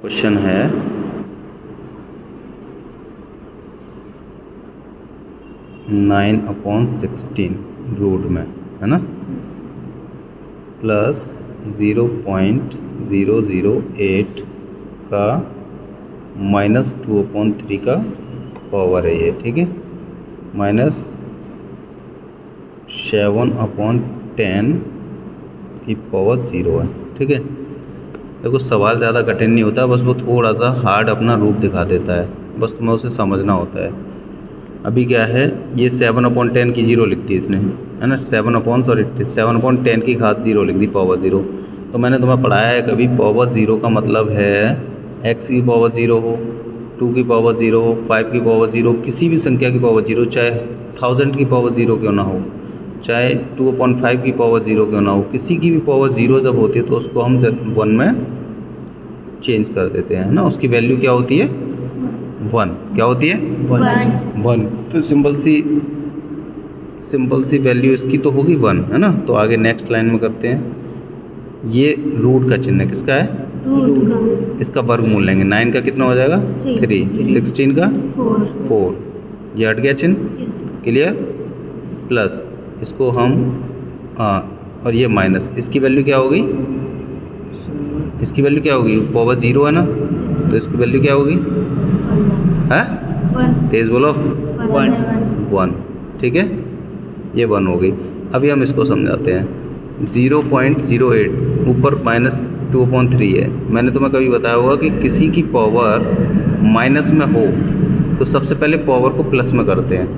Question है 9/16 root में, है ना, प्लस 0.008 का -2/3 का पावर है ये, ठीक है, माइनस 7/10 की पावर 0 है, ठीक है। देखो सवाल ज़्यादा कठिन नहीं होता, बस वो थोड़ा सा हार्ड अपना रूप दिखा देता है, बस तुम्हें उसे समझना होता है। अभी क्या है, ये 7/10 की 0 लिख दी इसने, है ना, 7/10 की घात 0 लिख दी, पावर 0। तो मैंने तुम्हें पढ़ाया है कभी, पावर 0 का मतलब है x की पावर 0 हो, 2 की पावर 0 हो, 5 की पावर 0, किसी भी संख्या की पावर 0, चाहे 1000 की पावर 0 क्यों ना हो, चाहे 2/5 की पावर 0 क्यों ना हो, किसी की भी पावर 0 जब होती है तो उसको हम 1 में चेंज कर देते हैं, ना। उसकी वैल्यू क्या होती है, 1। क्या होती है, 1। तो सिंपल सी वैल्यू इसकी तो होगी 1, है ना। तो आगे नेक्स्ट लाइन में करते हैं। ये रूट का चिन्ह किसका है, रूट इसका वर्गमूल लेंगे। 9 का कितना हो जाएगा, 3, 16 का 4, ये हट गया चिन्ह, क्लियर। प्लस इसको हम और ये माइनस, इसकी वैल्यू क्या होगी, इसकी वैल्यू क्या होगी, पावर 0 है ना, तो इसकी वैल्यू क्या होगी, है, तेज बोलो, 1, ठीक है, ये 1 हो गई। अभी हम इसको समझाते हैं। 0.08 ऊपर -2/3 है। मैंने तुम्हें कभी बताया होगा कि किसी की पावर माइनस में हो तो सबसे पहले पावर को प्लस में करते हैं।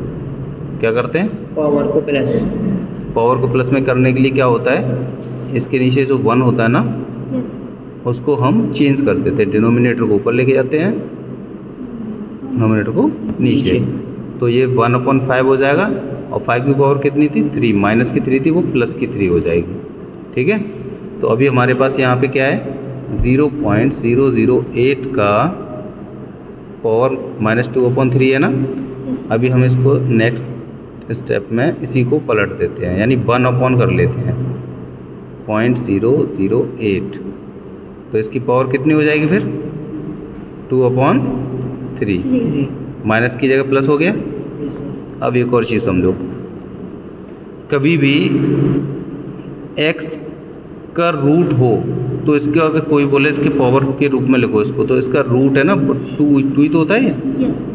क्या करते हैं, पावर को प्लस में करने के लिए क्या होता है, इसके नीचे जो 1 होता है ना, उसको हम चेंज कर देते हैं, डिनोमिनेटर को ऊपर लेके जाते हैं, डिनोमिनेटर को नीचे। तो ये 1/5 हो जाएगा, और 5 की पावर कितनी थी, 3, माइनस की 3 थी, वो प्लस की 3 हो जाएगी, ठीक है। तो अभी हमारे पास यहाँ पे क्या है, 0.008 का पावर -2/3 है ना। अभी हम इसको नेक्स्ट स्टेप में इसी को पलट देते हैं, यानी 1 कर लेते हैं, 0.008। तो इसकी पावर कितनी हो जाएगी फिर, 2/3, माइनस की जगह प्लस हो गया। अब एक और चीज़ समझो, कभी भी x का रूट हो तो इसके अगर कोई बोले इसके पावर के रूप में लिखो इसको, तो इसका रूट है ना 2 ही तो होता है ये,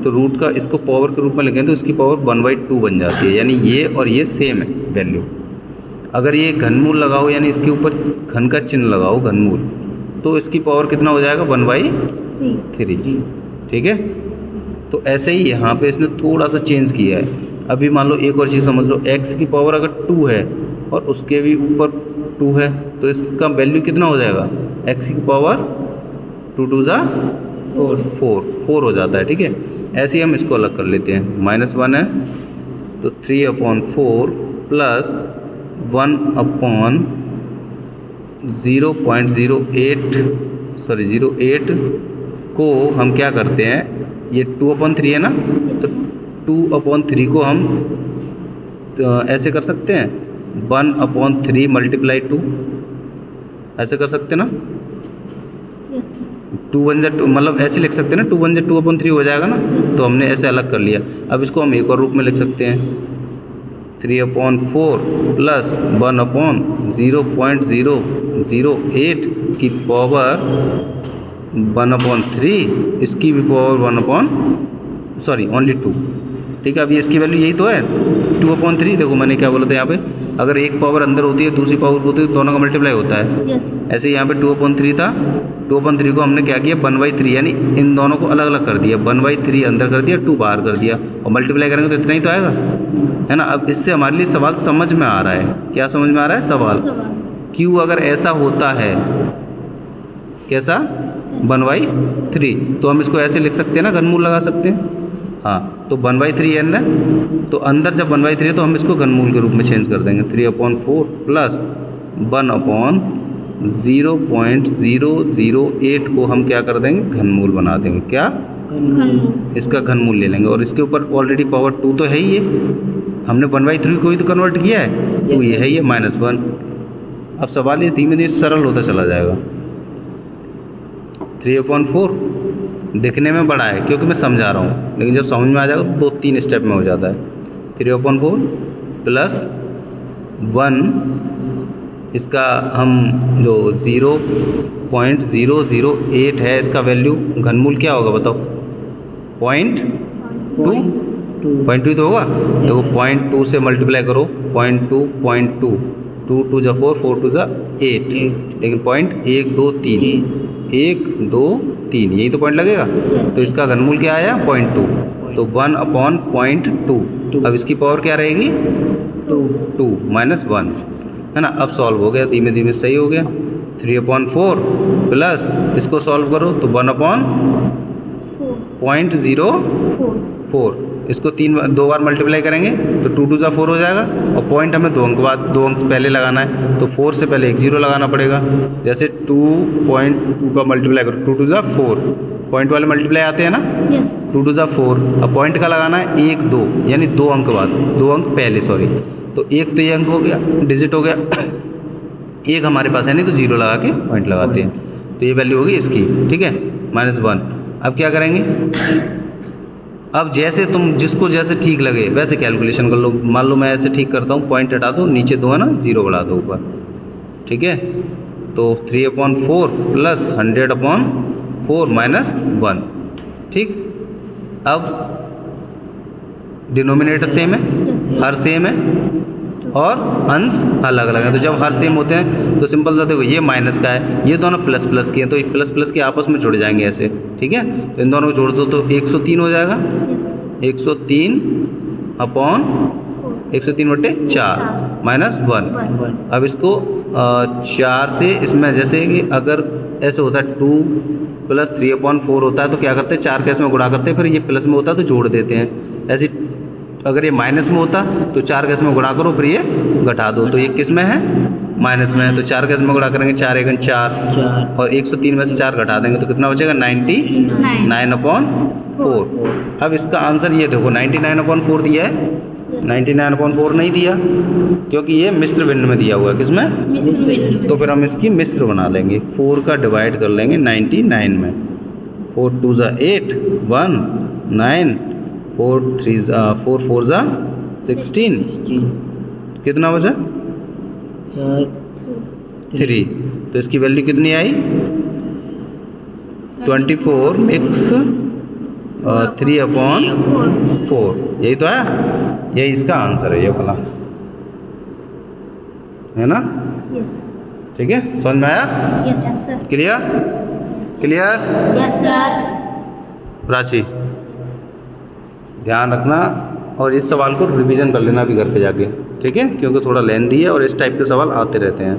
तो रूट का इसको पावर के रूप में लिखें तो इसकी पावर 1/2 बन जाती है, यानी ये और ये सेम है वैल्यू। अगर ये घनमूल लगाओ, यानी इसके ऊपर घन का चिन्ह लगाओ, घनमूल, तो इसकी पावर कितना हो जाएगा, 1/3, ठीक है। तो ऐसे ही यहाँ पे इसने थोड़ा सा चेंज किया है। अभी मान लो एक और चीज़ समझ लो, x की पावर अगर 2 है और उसके भी ऊपर 2 है, तो इसका वैल्यू कितना हो जाएगा, x की पावर 2 2 ज़ा 4 हो जाता है, ठीक है। ऐसे ही हम इसको अलग कर लेते हैं, -1 है तो 3/4 प्लस 1/0.08 को हम क्या करते हैं, ये 2/3 है ना, तो 2/3 को हम ऐसे कर सकते हैं, 1/3 × 2, ऐसे कर सकते हैं ना, 2 1 जा 2, मतलब ऐसे लिख सकते हैं ना, 2 1 जा 2/3 हो जाएगा ना। तो हमने ऐसे अलग कर लिया। अब इसको हम एक और रूप में लिख सकते हैं, 3/4 प्लस 1/0.008 की पावर 1/3, इसकी भी पावर ओनली 2, ठीक है। अभी इसकी वैल्यू यही तो है, 2/3। देखो मैंने क्या बोला था यहाँ पे, अगर एक पावर अंदर होती है दूसरी पावर होती है तो दोनों का मल्टीप्लाई होता है। ऐसे यहाँ पे 2/3 था, 2/3 को हमने क्या किया, 1/3, यानी इन दोनों को अलग अलग कर दिया, 1/3 अंदर कर दिया, 2 बाहर कर दिया, और मल्टीप्लाई करेंगे तो इतना ही तो आएगा, है ना। अब इससे हमारे लिए सवाल समझ में आ रहा है। क्या समझ में आ रहा है सवाल, क्यों अगर ऐसा होता है, कैसा, 1/3, तो हम इसको ऐसे लिख सकते हैं ना, घनमूल लगा सकते हैं, हाँ। तो 1/3 है ना, तो अंदर जब 1/3 है तो हम इसको घनमूल के रूप में चेंज कर देंगे, 3/4 प्लस 1/008 को हम क्या कर देंगे, घनमूल बना देंगे। क्या, इसका घनमूल ले लेंगे, और इसके ऊपर ऑलरेडी पावर 2 तो है ही, है हमने 1/3 को ही तो कन्वर्ट किया है, तो ये है ये -1। अब सवाल ये धीमे धीरे सरल होता चला जाएगा। 3/4 दिखने में बड़ा है क्योंकि मैं समझा रहा हूँ, लेकिन जब समझ में आ जाएगा तो 2-3 स्टेप में हो जाता है। 3/4 प्लस 1, इसका हम जो 0.008 है इसका वैल्यू घनमूल क्या होगा बताओ? 0.2 0.2 तो होगा। देखो 0.2 से मल्टीप्लाई करो, 0.2 2 2 जा 4 4 2 जा 8, लेकिन 1 2 3 1 2 3 यही तो पॉइंट लगेगा। तो इसका घनमूल क्या आया? 0.2, तो 1/0.2। अब इसकी पावर क्या रहेगी? 2 -1 है ना। अब सॉल्व हो गया, धीमे धीमे सही हो गया। 3/4 प्लस इसको सॉल्व करो तो 1/0.04, इसको 2 बार मल्टीप्लाई करेंगे तो 2 2 जा 4 हो जाएगा, और पॉइंट हमें 2 अंक पहले लगाना है, तो 4 से पहले एक 0 लगाना पड़ेगा। जैसे 2.2 का मल्टीप्लाई करो, 2 2 जा 4, पॉइंट वाले मल्टीप्लाई आते हैं ना। 2 2 जा 4, अब पॉइंट का लगाना है 1 2, यानी 2 अंक बाद, 2 अंक पहले, सॉरी। तो एक तो ये अंक हो गया, डिजिट हो गया, एक हमारे पास है नहीं तो 0 लगा के पॉइंट लगाते हैं। तो ये वैल्यू होगी इसकी, ठीक है, -1। अब क्या करेंगे? अब जैसे तुम जिसको जैसे ठीक लगे वैसे कैलकुलेशन कर लो। मान लो मैं ऐसे ठीक करता हूँ, पॉइंट हटा दो, नीचे 2 है ना, 0 बढ़ा दो ऊपर, ठीक है। तो 3/4 प्लस 100/4 -1, ठीक। अब डिनोमिनेटर सेम है, हर सेम है, और अंश अलग अलग है। तो जब हर सेम होते हैं तो सिंपल सा देखो, ये माइनस का है, ये दोनों प्लस प्लस के हैं, तो ये प्लस प्लस के आपस में जुड़ जाएंगे ऐसे, ठीक है। तो इन दोनों को जोड़ दो तो 103 हो जाएगा। 103/4 -1। अब इसको 4 से, इसमें जैसे कि अगर ऐसे होता है 2 + 3/4 होता है तो क्या करते हैं, 4 के इसमें गुणा करते हैं, फिर ये प्लस में होता है तो जोड़ देते हैं। ऐसे अगर ये माइनस में होता तो 4 के इसमें गुणा करो, फिर ये घटा दो, तो ये किस में है? माइनस में है। तो 4 के इसमें गुणा करेंगे, 4 × 4, और 103 में से 4 घटा देंगे तो कितना बचेगा? 99/4। अब इसका आंसर ये देखो, 99/4 दिया है, 99/4 नहीं दिया, क्योंकि ये मिश्र भिन्न में दिया हुआ है। किसमें? तो फिर हम इसकी मिश्र बना लेंगे, 4 का डिवाइड कर लेंगे 99 में। 4 2 जा 8 1 9, 4 4 जा 16, कितना बचा? 3। तो इसकी वैल्यू कितनी आई? 24 x 3/4, यही तो है, यही इसका आंसर है, ये वाला है ना। ठीक है, समझ में आया? क्लियर? क्लियर? प्राची, ध्यान रखना और इस सवाल को रिवीजन कर लेना भी घर पे जाके, ठीक है, क्योंकि थोड़ा लेंथी है और इस टाइप के सवाल आते रहते हैं।